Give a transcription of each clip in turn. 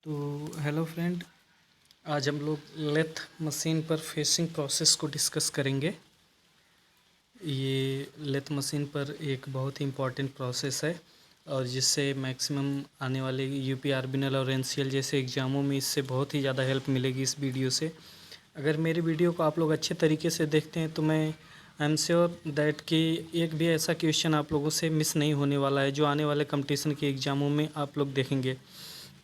तो hello friend, आज हम लोग लेथ मशीन पर फेसिंग प्रोसेस को डिस्कस करेंगे। ये लेथ मशीन पर एक बहुत ही इम्पॉर्टेंट प्रोसेस है और जिससे मैक्सिमम आने वाले यूपी आरबीएनएल और एनसीएल जैसे एग्ज़ामों में इससे बहुत ही ज़्यादा हेल्प मिलेगी इस वीडियो से। अगर मेरी वीडियो को आप लोग अच्छे तरीके से देखते हैं तो मैं आई एम श्योर दैट कि एक भी ऐसा क्वेश्चन आप लोगों से मिस नहीं होने वाला है जो आने वाले कंपटीशन के एग्ज़ामों में आप लोग देखेंगे।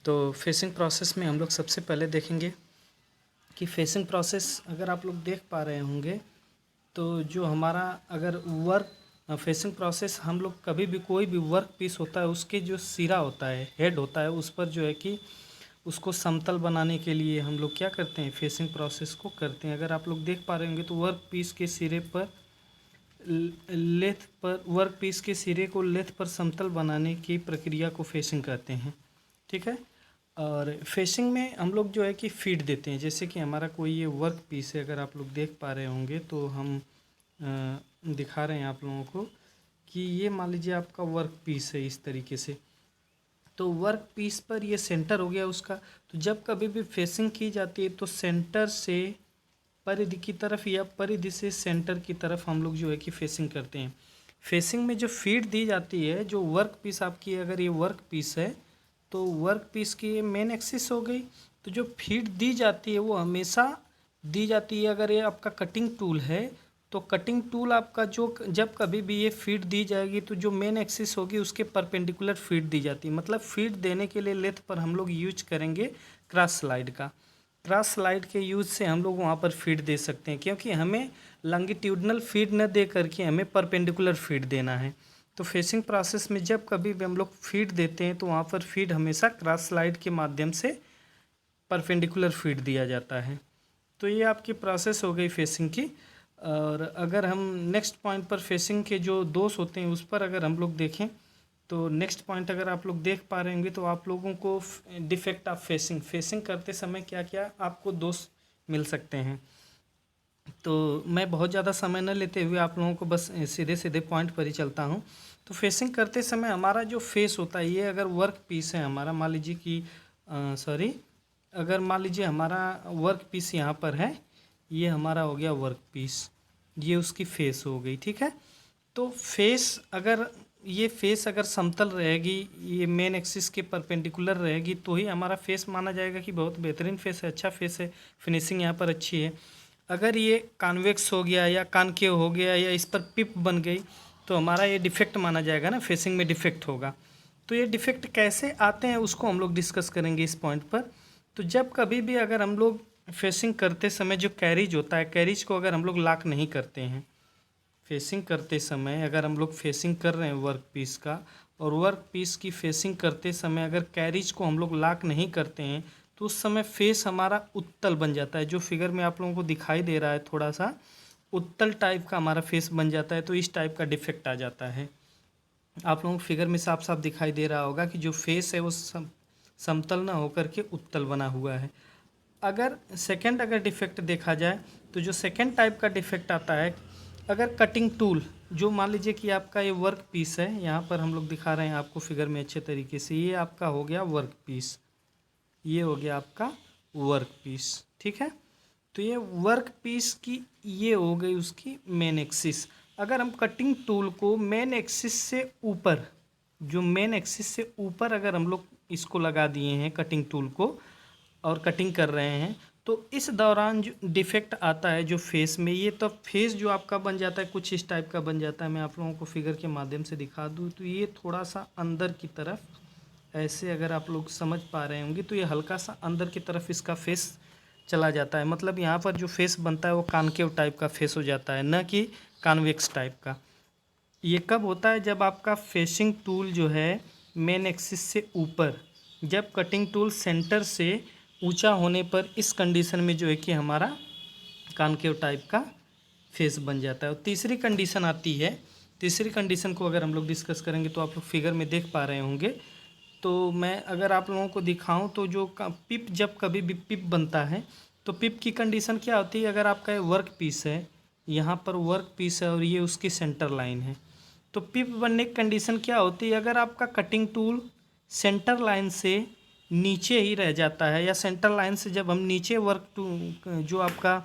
तो फेसिंग प्रोसेस में हम लोग सबसे पहले देखेंगे कि फेसिंग प्रोसेस अगर आप लोग देख पा रहे होंगे तो जो हमारा अगर वर्क फेसिंग प्रोसेस हम लोग कभी भी कोई भी वर्क पीस होता है उसके जो सिरा होता है, हेड होता है, उस पर जो है कि उसको समतल बनाने के लिए हम लोग क्या करते हैं, फेसिंग प्रोसेस को करते हैं। अगर आप लोग देख पा रहे होंगे तो वर्क पीस के सिरे पर लेथ पर वर्क पीस के सिरे को लेथ पर समतल बनाने की प्रक्रिया को फेसिंग कहते हैं। ठीक है। और फेसिंग में हम लोग जो है कि फीड देते हैं। जैसे कि हमारा कोई ये वर्क पीस है, अगर आप लोग देख पा रहे होंगे तो हम दिखा रहे हैं आप लोगों को कि ये मान लीजिए आपका वर्क पीस है इस तरीके से। तो वर्क पीस पर ये सेंटर हो गया उसका। तो जब कभी भी फेसिंग की जाती है तो सेंटर से परिधि की तरफ या परिधि से सेंटर की तरफ हम लोग जो है कि फेसिंग करते हैं। फेसिंग में जो फीड दी जाती है, जो वर्क पीस आपकी, अगर ये वर्क पीस है तो वर्क पीस की ये मेन एक्सिस हो गई। तो जो फीड दी जाती है वो हमेशा दी जाती है। अगर ये आपका कटिंग टूल है तो कटिंग टूल आपका जो जब कभी भी ये फीड दी जाएगी तो जो मेन एक्सिस होगी उसके परपेंडिकुलर फीड दी जाती है। मतलब फीड देने के लिए लेथ पर हम लोग यूज करेंगे क्रॉस स्लाइड का। क्रॉस स्लाइड के यूज से हम लोग वहाँ पर फीड दे सकते हैं, क्योंकि हमें लॉन्गिट्यूडनल फीड न दे करके हमें परपेंडिकुलर फीड देना है। तो फेसिंग प्रोसेस में जब कभी भी हम लोग फीड देते हैं तो वहाँ पर फीड हमेशा क्रॉस स्लाइड के माध्यम से परपेंडिकुलर फीड दिया जाता है। तो ये आपकी प्रोसेस हो गई फेसिंग की। और अगर हम नेक्स्ट पॉइंट पर फेसिंग के जो दोष होते हैं उस पर अगर हम लोग देखें तो नेक्स्ट पॉइंट अगर आप लोग देख पा रहे होंगे तो आप लोगों को डिफेक्ट ऑफ फेसिंग करते समय क्या क्या आपको दोष मिल सकते हैं। तो मैं बहुत ज़्यादा समय न लेते हुए आप लोगों को बस सीधे सीधे पॉइंट पर ही चलता हूँ। तो फेसिंग करते समय हमारा जो फेस होता है, ये अगर वर्क पीस है हमारा, मान लीजिए कि अगर मान लीजिए हमारा वर्क पीस यहाँ पर है, ये हमारा हो गया वर्क पीस, ये उसकी फेस हो गई। ठीक है। तो फेस अगर समतल रहेगी, ये मेन एक्सिस के परपेंडिकुलर रहेगी तो ही हमारा फेस माना जाएगा कि बहुत बेहतरीन फेस है, अच्छा फेस है, फिनिशिंग यहाँ पर अच्छी है। अगर ये कॉन्वेक्स हो गया या कॉनकेव हो गया या इस पर पिप बन गई तो हमारा ये डिफेक्ट माना जाएगा ना, फेसिंग में डिफेक्ट होगा। तो ये डिफेक्ट कैसे आते हैं उसको हम लोग डिस्कस करेंगे इस पॉइंट पर। तो जब कभी भी अगर हम लोग फेसिंग करते समय जो कैरिज होता है, कैरिज को अगर हम लोग लॉक नहीं करते हैं, फेसिंग करते समय अगर हम लोग फेसिंग कर रहे हैं वर्क पीस का और वर्क पीस की फेसिंग करते समय अगर कैरिज को हम लोग लॉक नहीं करते हैं तो उस समय फेस हमारा उत्तल बन जाता है। जो फिगर में आप लोगों को दिखाई दे रहा है थोड़ा सा उत्तल टाइप का हमारा फेस बन जाता है। तो इस टाइप का डिफेक्ट आ जाता है। आप लोगों को फिगर में साफ साफ दिखाई दे रहा होगा कि जो फेस है वो समतल ना होकर के उत्तल बना हुआ है। अगर डिफेक्ट देखा जाए तो जो सेकेंड टाइप का डिफेक्ट आता है, अगर कटिंग टूल, जो मान लीजिए कि आपका ये वर्क पीस है, यहाँ पर हम लोग दिखा रहे हैं आपको फिगर में अच्छे तरीके से, ये आपका हो गया वर्क पीस, ये हो गया आपका वर्क पीस। ठीक है। तो ये वर्क पीस की ये हो गई उसकी मेन एक्सिस। अगर हम कटिंग टूल को मेन एक्सिस से ऊपर, जो मेन एक्सिस से ऊपर अगर हम लोग इसको लगा दिए हैं कटिंग टूल को और कटिंग कर रहे हैं तो इस दौरान जो डिफेक्ट आता है जो फेस में, ये तो फेस जो आपका बन जाता है कुछ इस टाइप का बन जाता है। मैं आप लोगों को फिगर के माध्यम से दिखा दूँ तो ये थोड़ा सा अंदर की तरफ ऐसे अगर आप लोग समझ पा रहे होंगे तो ये हल्का सा अंदर की तरफ इसका फेस चला जाता है। मतलब यहाँ पर जो फेस बनता है वो कॉनकेव टाइप का फेस हो जाता है, न कि कॉन्वेक्स टाइप का। ये कब होता है, जब आपका फेसिंग टूल जो है मेन एक्सिस से ऊपर, जब कटिंग टूल सेंटर से ऊंचा होने पर इस कंडीशन में जो है कि हमारा कॉनकेव टाइप का फेस बन जाता है। और तीसरी कंडीशन आती है, तीसरी कंडीशन को अगर हम लोग डिस्कस करेंगे तो आप लोग फिगर में देख पा रहे होंगे। तो मैं अगर आप लोगों को दिखाऊं तो जो पिप, जब कभी भी पिप बनता है तो पिप की कंडीशन क्या होती है, अगर आपका ये वर्क पीस है, यहाँ पर वर्क पीस है और ये उसकी सेंटर लाइन है, तो पिप बनने की कंडीशन क्या होती है, अगर आपका कटिंग टूल सेंटर लाइन से नीचे ही रह जाता है, या सेंटर लाइन से जब हम नीचे वर्क टू जो आपका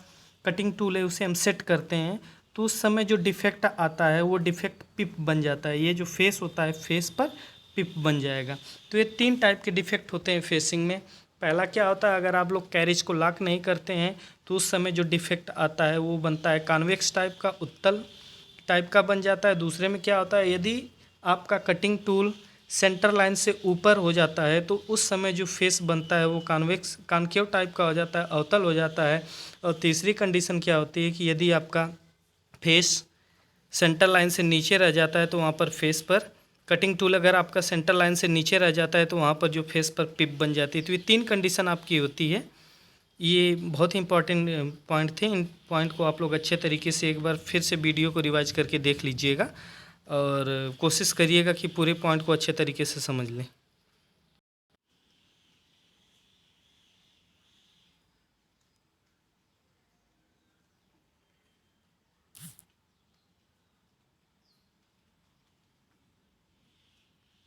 कटिंग टूल है उसे हम सेट करते हैं, तो उस समय जो डिफेक्ट आता है वो डिफेक्ट पिप बन जाता है। ये जो फेस होता है फेस पर पिप बन जाएगा। तो ये 3 टाइप के डिफेक्ट होते हैं फेसिंग में। पहला क्या होता है, अगर आप लोग कैरिज को लॉक नहीं करते हैं तो उस समय जो डिफेक्ट आता है वो बनता है कॉन्वेक्स टाइप का, उत्तल टाइप का बन जाता है। दूसरे में क्या होता है, यदि आपका कटिंग टूल सेंटर लाइन से ऊपर हो जाता है तो उस समय जो फेस बनता है वो कॉन्वेक्स कॉन्केव टाइप का हो जाता है, अवतल हो जाता है। और तीसरी कंडीशन क्या होती है कि यदि आपका फेस सेंटर लाइन से नीचे रह जाता है तो वहाँ पर फेस पर कटिंग टूल, अगर आपका सेंटर लाइन से नीचे रह जाता है तो वहाँ पर जो फेस पर पिप बन जाती है। तो ये 3 कंडीशन आपकी होती है। ये बहुत ही इंपॉर्टेंट पॉइंट थे। इन पॉइंट को आप लोग अच्छे तरीके से एक बार फिर से वीडियो को रिवाइज करके देख लीजिएगा और कोशिश करिएगा कि पूरे पॉइंट को अच्छे तरीके से समझ लें।